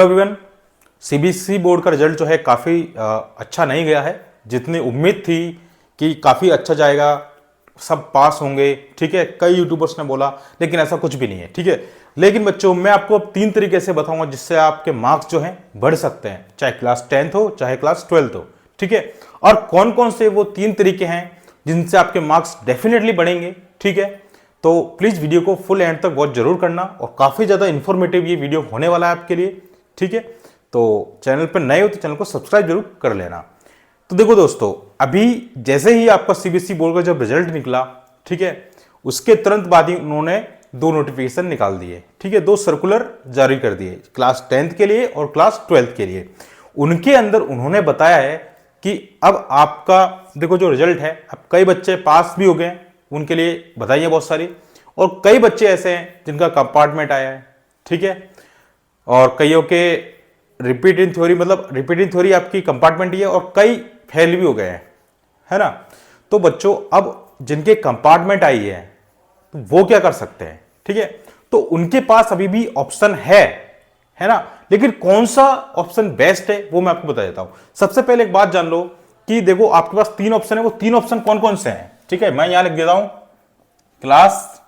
Everyone, CBSE board का result जो है काफ़ी अच्छा नहीं गया है। जितनी उम्मीद थी कि काफ़ी अच्छा जाएगा, सब पास होंगे, ठीक है, कई यूट्यूबर्स ने बोला, लेकिन ऐसा कुछ भी नहीं है, ठीक है। लेकिन बच्चों, मैं आपको अब 3 तरीके से बताऊंगा जिससे आपके मार्क्स जो हैं बढ़ सकते हैं, चाहे क्लास 10th हो चाहे क्लास 12th हो, ठीक है। और कौन कौन से वो 3 तरीके हैं जिनसे आपके मार्क्स डेफिनेटली बढ़ेंगे, ठीक है। तो प्लीज़ वीडियो को फुल एंड तक वॉच जरूर करना, और काफ़ी ज़्यादा इंफॉर्मेटिव ये वीडियो होने वाला है आपके लिए, ठीक है। तो चैनल पर नए हो तो चैनल को सब्सक्राइब जरूर कर लेना। तो देखो दोस्तों, अभी जैसे ही आपका सीबीएसई बोर्ड का जब रिजल्ट निकला, ठीक है, उसके तुरंत बाद ही उन्होंने 2 नोटिफिकेशन निकाल दिए, ठीक है, 2 सर्कुलर जारी कर दिए क्लास 10th के लिए और क्लास 12th के लिए। उनके अंदर उन्होंने बताया है कि अब आपका देखो जो रिजल्ट है, अब कई बच्चे पास भी हो गए, उनके लिए बधाई है बहुत सारी, और कई बच्चे ऐसे हैं जिनका कंपार्टमेंट आया है, ठीक है, और कईयों के रिपीट इन थ्योरी, मतलब रिपीट इन थ्योरी आपकी कंपार्टमेंट ही है, और कई फेल भी हो गए हैं, है ना। तो बच्चों, अब जिनके कंपार्टमेंट आई है तो वो क्या कर सकते हैं, ठीक है। तो उनके पास अभी भी ऑप्शन है ना, लेकिन कौन सा ऑप्शन बेस्ट है वो मैं आपको बता देता हूं। सबसे पहले एक बात जान लो कि देखो आपके पास 3 ऑप्शन है, वो 3 ऑप्शन कौन कौन से हैं, ठीक है। मैं यहां लिख देता हूं क्लास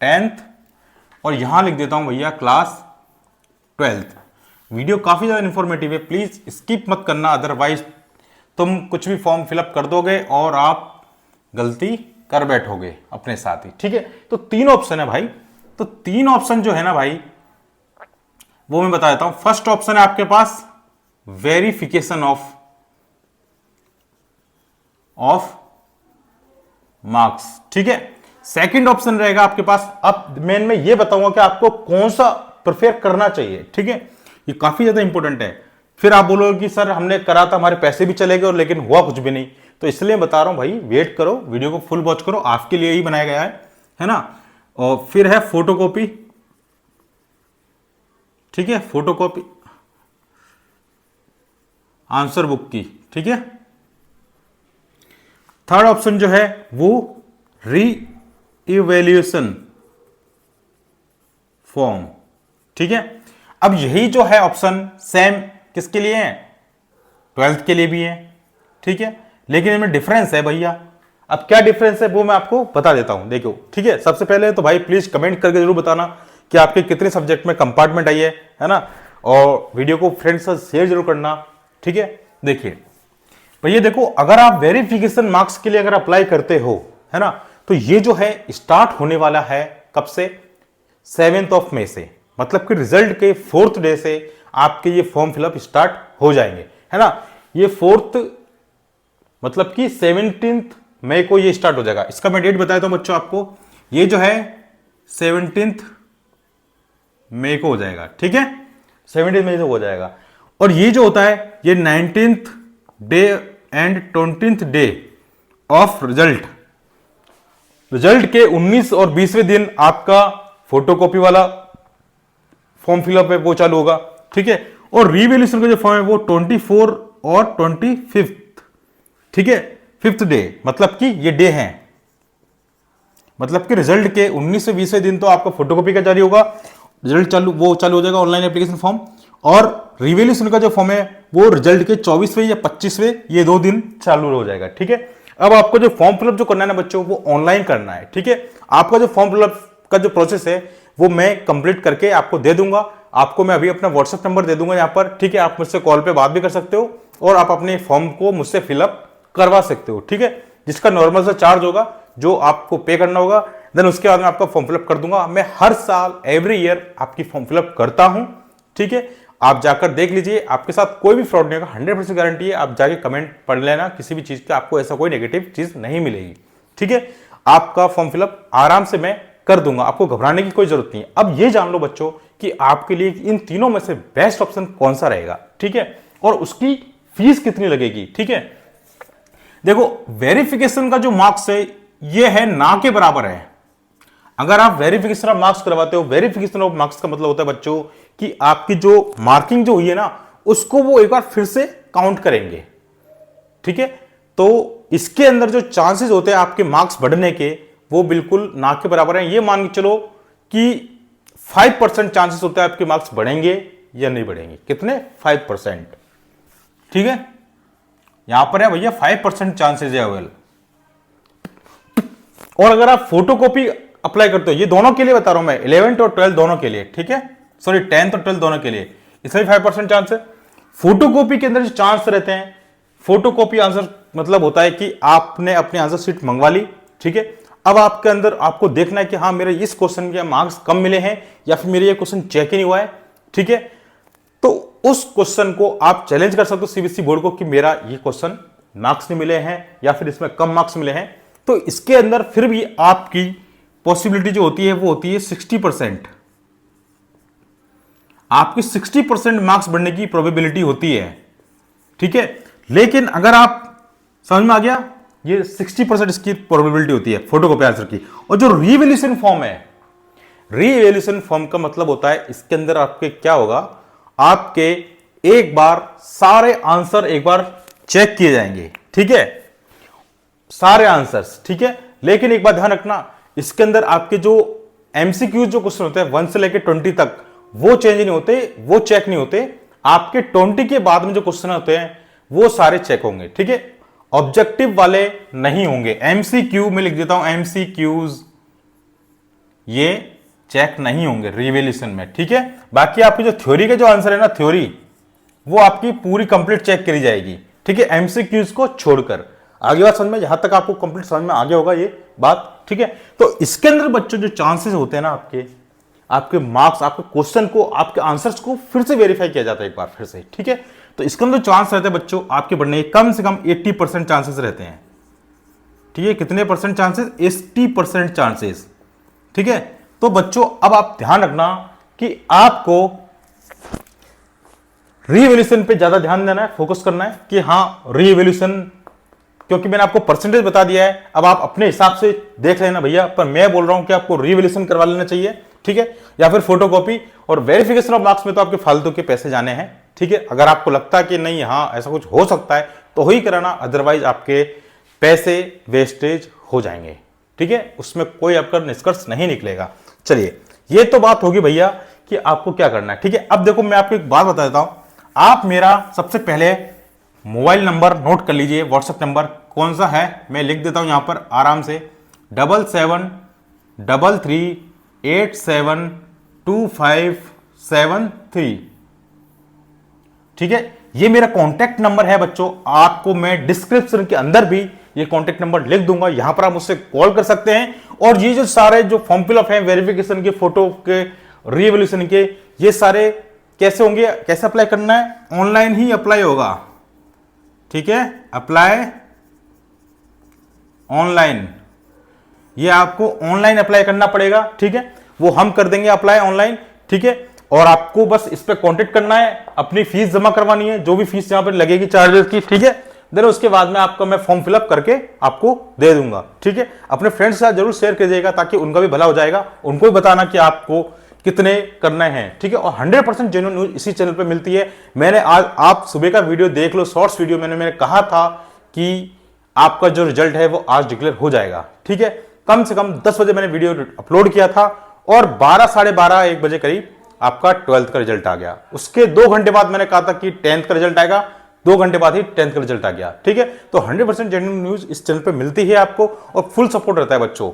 10th, और यहां लिख देता हूं भैया क्लास 12th। वीडियो काफी ज्यादा इंफॉर्मेटिव है, प्लीज स्किप मत करना, अदरवाइज तुम कुछ भी फॉर्म फिलअप कर दोगे और आप गलती कर बैठोगे अपने साथ ही, ठीक है। तो 3 ऑप्शन है भाई, तो 3 ऑप्शन जो है ना भाई, वो मैं बता देता हूं। फर्स्ट ऑप्शन है आपके पास वेरिफिकेशन ऑफ मार्क्स, ठीक है। सेकंड ऑप्शन रहेगा आपके पास, अब मैं ये बताऊंगा कि आपको कौन सा प्रेफर करना चाहिए, ठीक है। ये काफी ज्यादा इंपॉर्टेंट है। फिर आप बोलोगे कि सर हमने करा था, हमारे पैसे भी चले गए और लेकिन हुआ कुछ भी नहीं। तो इसलिए बता रहा हूं भाई, वेट करो, वीडियो को फुल वॉच करो, आपके लिए ही बनाया गया है ना। और फिर है फोटोकॉपी, ठीक है, फोटोकॉपी आंसर बुक की, ठीक है। थर्ड ऑप्शन जो है वो री इवेल्यूएशन फॉर्म, ठीक है। अब यही जो है ऑप्शन सेम किसके लिए है, 12th के लिए भी है, ठीक है, लेकिन इनमें डिफरेंस है भैया। अब क्या डिफरेंस है वो मैं आपको बता देता हूं, देखो, ठीक है। सबसे पहले तो भाई प्लीज कमेंट करके जरूर बताना कि आपके कितने सब्जेक्ट में कंपार्टमेंट आई है ना, और वीडियो को फ्रेंड्स से शेयर जरूर करना, ठीक है। देखिए भैया, देखो, अगर आप वेरिफिकेशन मार्क्स के लिए अगर अप्लाई करते हो, है ना, तो ये जो है स्टार्ट होने वाला है कब से, 7 मई से, मतलब कि रिजल्ट के 4th डे से आपके ये फॉर्म फिलअप स्टार्ट हो जाएंगे, है ना। ये 4th मतलब कि 17 मई को ये स्टार्ट हो जाएगा। इसका मैं डेट बताया था बच्चों आपको, ये जो है 17 मई को हो जाएगा, ठीक है, 17 मई से हो जाएगा। और ये जो होता है ये 19th day and 20th day of result के 19 और 20वें दिन आपका फोटोकॉपी वाला फॉर्म फिलअप है वो चालू होगा, ठीक है। और रीवैल्यूएशन का जो फॉर्म है वो 24 और 25th, ठीक है, 5th डे, मतलब कि ये डे हैं, मतलब कि रिजल्ट के 19 से 20वें दिन तो आपका फोटोकॉपी का जारी होगा, रिजल्ट चालू हो जाएगा ऑनलाइन एप्लीकेशन फॉर्म, और रिवैल्यूएशन का जो फॉर्म है वो रिजल्ट के 24वें या 25वें, ये 2 दिन चालू हो जाएगा, ठीक है। अब आपको जो फॉर्म फिलअप जो करना है ना बच्चों, वो ऑनलाइन करना है, ठीक है। आपका जो फॉर्म फिलअप का जो प्रोसेस है वो मैं कंप्लीट करके आपको दे दूंगा। आपको मैं अभी अपना व्हाट्सएप नंबर दे दूंगा यहाँ पर, ठीक है। आप मुझसे कॉल पे बात भी कर सकते हो और आप अपने फॉर्म को मुझसे फिलअप करवा सकते हो, ठीक है, जिसका नॉर्मल सा चार्ज होगा जो आपको पे करना होगा। देन उसके बाद मैं आपका फॉर्म फिलअप कर दूंगा। मैं हर साल एवरी ईयर आपकी फॉर्म फिलअप करता हूं, ठीक है। आप जाकर देख लीजिए, आपके साथ कोई भी फ्रॉड नहीं होगा, 100% गारंटी है। आप जाके कमेंट पढ़ लेना, किसी भी चीज का आपको ऐसा कोई नेगेटिव चीज नहीं मिलेगी, ठीक है। आपका फॉर्म फिलअप आराम से मैं कर दूंगा, आपको घबराने की कोई जरूरत नहीं है। अब ये जान लो बच्चों कि आपके लिए इन तीनों में से बेस्ट ऑप्शन कौन सा रहेगा, ठीक है, और उसकी फीस कितनी लगेगी, ठीक है। देखो, वेरिफिकेशन का जो मार्क्स है ये है ना के बराबर है। अगर आप वेरिफिकेशन ऑफ मार्क्स करवाते हो, वेरिफिकेशन ऑफ मार्क्स का मतलब होता है बच्चों कि आपकी जो मार्किंग जो हुई है ना, उसको वो एक बार फिर से काउंट करेंगे, ठीक है। तो इसके अंदर जो चांसेस होते हैं आपके मार्क्स बढ़ने के, वो बिल्कुल ना के बराबर है। ये मान के चलो कि 5% चांसेस होता है आपके मार्क्स बढ़ेंगे या नहीं बढ़ेंगी। कितने? 5%। ठीक है, यहां पर है भैया 5% चांसेस है अवेल। और अगर आप फोटोकॉपी अप्लाई करते हो, ये दोनों के लिए बता रहा हूं मैं, 11th और 12th दोनों के लिए, ठीक है, सॉरी 10th और 12th दोनों के लिए, इसमें 5% चांस है। फोटोकॉपी के अंदर जो चांस रहते हैं, फोटोकॉपी आंसर मतलब होता है कि आपने अपनी आंसर शीट मंगवा ली, ठीक है, अब आपके अंदर आपको देखना है कि हाँ मेरे इस क्वेश्चन के मार्क्स कम मिले हैं या फिर मेरे ये क्वेश्चन चेक ही नहीं हुआ है, ठीक है, तो उस क्वेश्चन को आप चैलेंज कर सकते हो सीबीएसई बोर्ड को कि मेरा ये क्वेश्चन मार्क्स नहीं मिले हैं या फिर इसमें कम मार्क्स मिले हैं। तो इसके अंदर फिर भी आपकी पॉसिबिलिटी जो होती है वो होती है 60%। आपकी 60% मार्क्स बढ़ने की प्रोबेबिलिटी होती है, ठीक है। लेकिन अगर आप, समझ में आ गया, ये 60% इसकी प्रोबेबिलिटी होती है फोटोकॉपी आंसर की। और जो रीवैल्यूएशन फॉर्म है, रीवैल्यूएशन फॉर्म का मतलब होता है इसके अंदर आपके क्या होगा, आपके एक बार सारे आंसर एक बार चेक किए जाएंगे, ठीक है, सारे आंसर्स, ठीक है। लेकिन एक बात ध्यान रखना, इसके अंदर आपके जो एमसीक्यू जो क्वेश्चन होते हैं 1 से लेकर 20 तक, वो चेंज नहीं होते, वो चेक नहीं होते। आपके 20 के बाद में जो क्वेश्चन होते हैं वो सारे चेक होंगे, ठीक है, ऑब्जेक्टिव वाले नहीं होंगे। एमसीक्यू में लिख देता हूं, एमसीक्यूज ये चेक नहीं होंगे रिवैल्यूएशन में, ठीक है। बाकी आपकी जो थ्योरी के जो आंसर है ना, थ्योरी वो आपकी पूरी कंप्लीट चेक करी जाएगी, ठीक है, एमसीक्यूज को छोड़कर। आगे बात समझ में, जहां तक आपको कंप्लीट समझ में आगे होगा ये बात, ठीक है। तो इसके अंदर बच्चों जो चांसेस होते हैं ना, आपके मार्क्स, आपके क्वेश्चन को, आपके आंसर्स को फिर से वेरीफाई किया जाता है एक बार फिर से, ठीक है। तो इसके अंदर चांस रहते हैं बच्चों आपके बढ़ने के कम से कम 80% चांसेस रहते हैं, ठीक है। कितने परसेंट चांसेस? 80% चांसेस, ठीक है। तो बच्चों अब आप ध्यान रखना कि आपको रीवैल्यूएशन पे ज्यादा ध्यान देना है, फोकस करना है कि हाँ रीवैल्यूएशन, क्योंकि मैंने आपको परसेंटेज बता दिया है, अब आप अपने हिसाब से देख लेना भैया, पर मैं बोल रहा हूं कि आपको रीवैल्यूएशन करवा लेना चाहिए, ठीक है, या फिर फोटोकॉपी। और वेरिफिकेशन ऑफ मार्क्स में तो आपके फालतू के पैसे जाने हैं, ठीक है। अगर आपको लगता है कि नहीं हाँ ऐसा कुछ हो सकता है तो ही कराना, अदरवाइज आपके पैसे वेस्टेज हो जाएंगे, ठीक है, उसमें कोई आपका निष्कर्ष नहीं निकलेगा। चलिए, ये तो बात होगी भैया कि आपको क्या करना है, ठीक है। अब देखो मैं आपको एक बात बता देता हूं, आप मेरा सबसे पहले मोबाइल नंबर नोट कर लीजिए, व्हाट्सएप नंबर कौन सा है मैं लिख देता हूं यहां पर आराम से, 7733872573, ठीक है। ये मेरा कॉन्टैक्ट नंबर है बच्चों, आपको मैं डिस्क्रिप्शन के अंदर भी ये कॉन्टैक्ट नंबर लिख दूंगा, यहां पर आप मुझसे कॉल कर सकते हैं। और ये जो सारे जो फॉर्म फिलअप है वेरिफिकेशन के, फोटो के, रीवैल्यूएशन के, ये सारे कैसे होंगे, कैसे अप्लाई करना है, ऑनलाइन ही अप्लाई होगा, ठीक है, अप्लाई ऑनलाइन, ये आपको ऑनलाइन अप्लाई करना पड़ेगा, ठीक है, वो हम कर देंगे अप्लाई ऑनलाइन, ठीक है। और आपको बस इस पे कांटेक्ट करना है, अपनी फीस जमा करवानी है, जो भी फीस यहां पर लगेगी चार्जेस की, ठीक है। देन उसके बाद में आपका मैं फॉर्म फिलअप करके आपको दे दूंगा, ठीक है। अपने फ्रेंड्स के साथ जरूर शेयर कीजिएगा ताकि उनका भी भला हो जाएगा, उनको भी बताना कि आपको कितने करने हैं, ठीक है। और 100% जेन्युइन न्यूज इसी चैनल पे मिलती है। मैंने आज, आप सुबह का वीडियो देख लो, शॉर्ट्स वीडियो, मैंने कहा था कि आपका जो रिजल्ट है वो आज डिक्लेयर हो जाएगा, ठीक है। कम से कम 10 बजे मैंने वीडियो अपलोड किया था और 12, साढ़े 12, 1 बजे करीब आपका 12th का रिजल्ट आ गया। उसके 2 घंटे बाद मैंने कहा था कि 10th का रिजल्ट आएगा, 2 घंटे बाद ही 10th का रिजल्ट आ गया, ठीक है। तो 100% जेन्युइन न्यूज इस चैनल पे मिलती है आपको और फुल सपोर्ट रहता है बच्चों,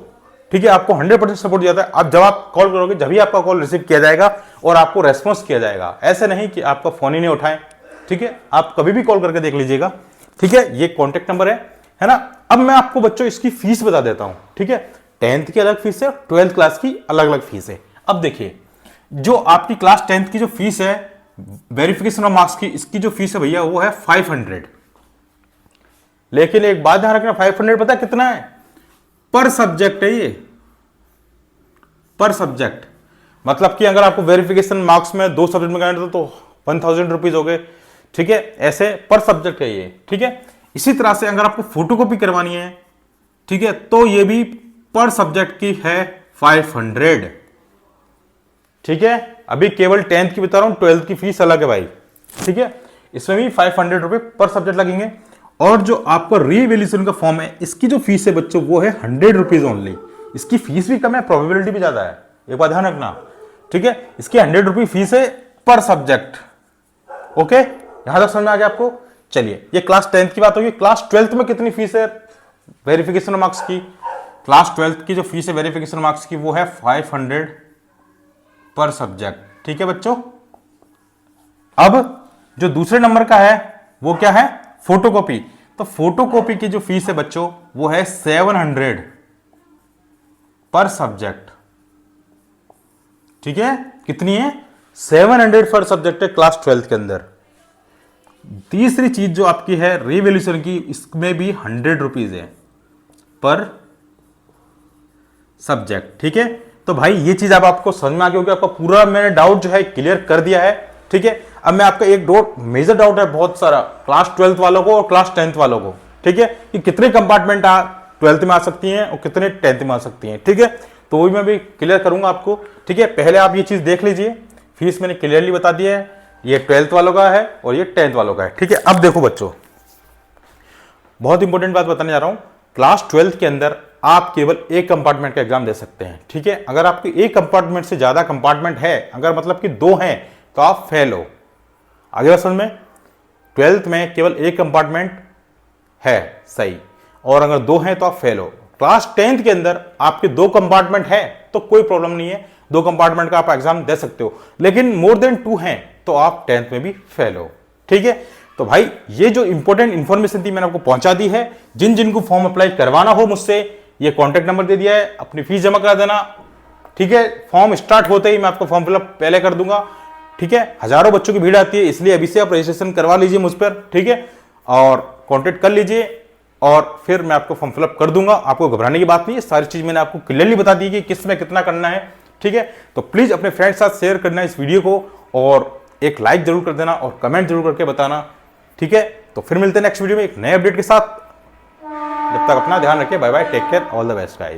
ठीक है। आपको 100% सपोर्ट दिया जाता है। अब जब आप कॉल करोगे जब भी आपका कॉल रिसीव किया जाएगा और आपको रेस्पॉन्स किया जाएगा, ऐसे नहीं कि आपका फोन ही नहीं उठाएं, ठीक है। आप कभी भी कॉल करके देख लीजिएगा, ठीक है। ये कॉन्टेक्ट नंबर है ना। अब मैं आपको बच्चों इसकी फीस बता देता हूं, ठीक है। 10th की अलग फीस है, 12th क्लास की अलग अलग फीस है। अब देखिए, जो आपकी क्लास 10th की जो फीस है वेरिफिकेशन ऑफ मार्क्स की, इसकी जो फीस है भैया वो है 500। लेकिन एक बात ध्यान रखना, 500 पता है कितना है? पर सब्जेक्ट है ये, पर सब्जेक्ट। मतलब कि अगर आपको वेरिफिकेशन मार्क्स में 2 सब्जेक्ट में करना तो 1000 रुपीज हो गए, ठीक है। ऐसे पर सब्जेक्ट है ये, ठीक है। इसी तरह से अगर आपको फोटोकॉपी करवानी है, ठीक है, तो ये भी पर सब्जेक्ट की है 500, ठीक है। अभी केवल 10th की बता रहा हूं, 12th की फीस अलग है भाई, ठीक है। इसमें भी 500 रुपए पर सब्जेक्ट लगेंगे। और जो आपका रीवैल्यूएशन का फॉर्म है, इसकी जो फीस है बच्चों वो है 100 रुपीज ओनली। इसकी फीस भी कम है, प्रोबेबिलिटी भी ज्यादा है, एक बात ध्यान रखना, ठीक है। इसकी 100 रुपये फीस है, पर सब्जेक्ट। ओके, यहां तक समझ में आ गया आपको। चलिए, ये क्लास 10th की बात होगी। क्लास 12th में कितनी फीस है वेरिफिकेशन मार्क्स की? क्लास 12th की जो फीस है वेरिफिकेशन मार्क्स की वो है 500 पर सब्जेक्ट। ठीक है बच्चों। अब जो दूसरे नंबर का है वो क्या है? फोटोकॉपी। तो फोटोकॉपी की जो फीस है बच्चों वो है 700 पर सब्जेक्ट। ठीक है, कितनी है? 700 पर सब्जेक्ट है क्लास 12th के अंदर। तीसरी चीज जो आपकी है रिवैल्यूएशन की, इसमें भी 100 रुपीज है पर सब्जेक्ट। ठीक है, तो भाई ये चीज अब आपको समझ में आ गई होगी। आपका पूरा मैंने डाउट जो है क्लियर कर दिया है। ठीक है, अब मैं आपका एक डाउट, मेजर डाउट है बहुत सारा क्लास 12th वालों को और क्लास 10th वालों को। ठीक है, कि कितने कंपार्टमेंट 12th में आ सकती हैं और कितने 10th में आ सकती हैं। ठीक है, तो वो भी मैं भी क्लियर करूंगा आपको। ठीक है, पहले आप ये चीज देख लीजिए। फीस मैंने क्लियरली बता दिया है, ये 12th वालों का है और ये 10th वालों का है। ठीक है, अब देखो बच्चों, बहुत इंपॉर्टेंट बात बताने जा रहा हूं। क्लास 12th के अंदर आप केवल एक कंपार्टमेंट का एग्जाम दे सकते हैं। ठीक है, अगर आपके एक कंपार्टमेंट से ज्यादा कंपार्टमेंट है, अगर मतलब कि 2 हैं, तो आप फेल हो। आगे बात समझ में? 12th में केवल एक कंपार्टमेंट है सही, और अगर 2 हैं तो आप फेल हो। क्लास 10th के अंदर आपके 2 कंपार्टमेंट है तो कोई प्रॉब्लम नहीं है, 2 कंपार्टमेंट का आप एग्जाम दे सकते हो। लेकिन मोर देन 2 हैं तो आप 10th में भी फेल हो। ठीक है, तो भाई ये जो इंपॉर्टेंट इंफॉर्मेशन थी मैंने आपको पहुंचा दी है। जिन जिनको फॉर्म अप्लाई करवाना हो मुझसे, ये कॉन्टेक्ट नंबर दे दिया है, अपनी फीस जमा करा देना। ठीक है, फॉर्म स्टार्ट होते ही मैं आपको फॉर्म फिलअप पहले कर दूंगा। ठीक है, हजारों बच्चों की भीड़ आती है, इसलिए अभी से आप रजिस्ट्रेशन करवा लीजिए मुझ पर। ठीक है, और कॉन्टेक्ट कर लीजिए और फिर मैं आपको फॉर्म फिलअप कर दूंगा। आपको घबराने की बात नहीं है, सारी चीज मैंने आपको क्लियरली बता दी कि किस में कितना करना है। ठीक है, तो प्लीज अपने फ्रेंड के साथ शेयर करना इस वीडियो को, और एक लाइक जरूर कर देना और कमेंट जरूर करके बताना। ठीक है, तो फिर मिलते हैं नेक्स्ट वीडियो में एक नए अपडेट के साथ। जब तक अपना ध्यान रखिए, bye bye, take care, all the best guys.